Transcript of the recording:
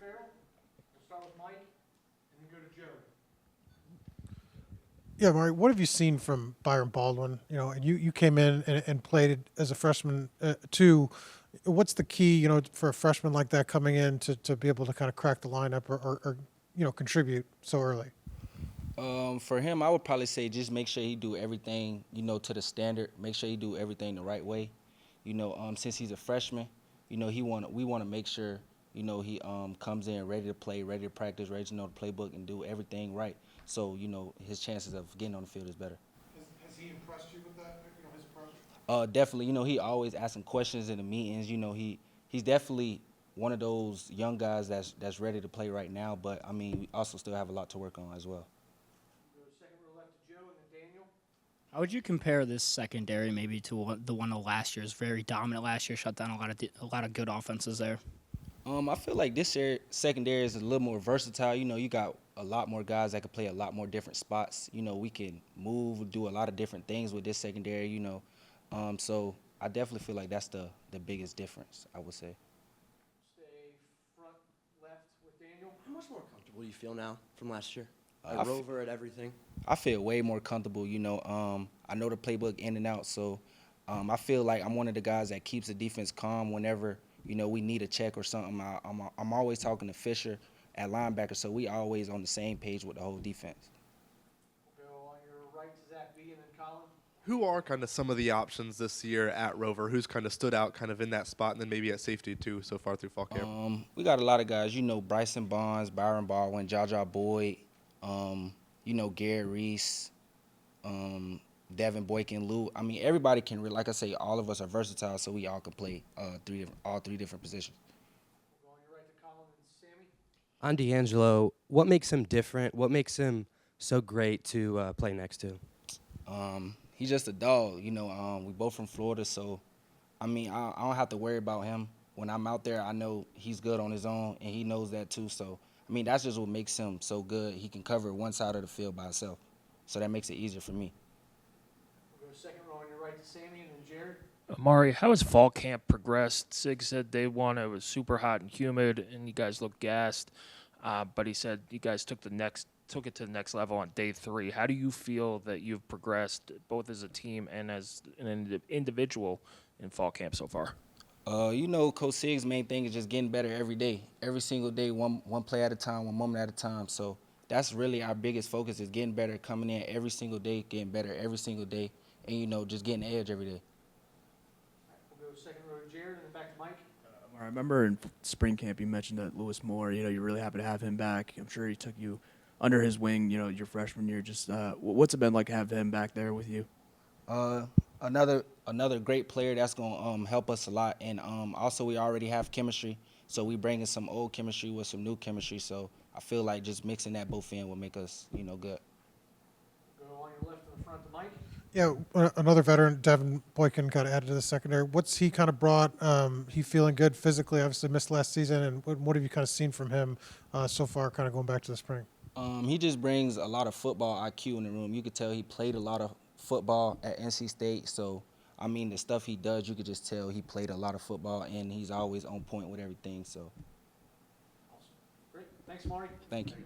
Ferrell. We'll start with Mike and then go to Joe. Yeah, Mari, what have you seen from Byron Baldwin? And you came in and played as a freshman too. What's the key, for a freshman like that coming in to be able to kind of crack the lineup or contribute so early? For him, I would probably say just make sure he do everything, to the standard. Make sure he do everything the right way. Since he's a freshman, we want to make sure, he comes in ready to play, ready to practice, ready to know the playbook and do everything right. So, his chances of getting on the field is better. Has he impressed you with that, his approach? Definitely, he always asking questions in the meetings. He's definitely one of those young guys that's ready to play right now. But I mean, we also still have a lot to work on as well. Go second row left to Joe and then Daniel. How would you compare this secondary maybe to the one of last year's? Very dominant last year, shut down a lot of good offenses there. I feel like this year secondary is a little more versatile. You got a lot more guys that can play a lot more different spots. We can move, do a lot of different things with this secondary. So I definitely feel like that's the biggest difference, I would say. Stay front left with Daniel. How much more comfortable do you feel now from last year? I At Rover, at everything? I feel way more comfortable. I know the playbook in and out, so I feel like I'm one of the guys that keeps the defense calm whenever we need a check or something. I'm always talking to Fisher at linebacker, so we always on the same page with the whole defense. We'll go on your right to Zach B and then Colin. Who are kind of some of the options this year at Rover? Who's kind of stood out kind of in that spot, and then maybe at safety too so far through fall camp? We got a lot of guys. Bryson Bonds, Byron Baldwin, Jaja Boyd. Gary Reese, Devin Boykin, Lou. I mean, everybody can. Like I say, all of us are versatile, so we all can play all three different positions. We'll go on your right to Colin and Sammy. On D'Angelo, what makes him different? What makes him so great to play next to? He's just a dog. We both from Florida, so I mean, I don't have to worry about him. When I'm out there, I know he's good on his own, and he knows that too. So, I mean, that's just what makes him so good. He can cover one side of the field by himself, so that makes it easier for me. We'll go second row on your right to Sammy and then Jared. Amare, how has fall camp progressed? Sig said day one it was super hot and humid, and you guys looked gassed. But he said you guys took it to the next level on day 3. How do you feel that you've progressed both as a team and as an individual in fall camp so far? Coach Sig's main thing is just getting better every day. Every single day, one play at a time, one moment at a time. So that's really our biggest focus is getting better, coming in every single day, getting better every single day, and, just getting the edge every day. We'll go second row to Jared and then back to Mike. I remember in spring camp you mentioned that Lewis Moore, you're really happy to have him back. I'm sure he took you under his wing, your freshman year. Just what's it been like to have him back there with you? Another great player that's going to help us a lot. And also we already have chemistry, so we bringing some old chemistry with some new chemistry. So I feel like just mixing that both in will make us, good. We'll go on your left in the front to Mike. Yeah, another veteran, Devin Boykin, got added to the secondary. What's he kind of brought? He feeling good physically? Obviously missed last season, and what have you kind of seen from him so far, kind of going back to the spring? He just brings a lot of football IQ in the room. You could tell he played a lot of football at NC State. So, I mean, the stuff he does, you could just tell he played a lot of football, and he's always on point with everything. So, Awesome. Great. Thanks, Mari. thank you.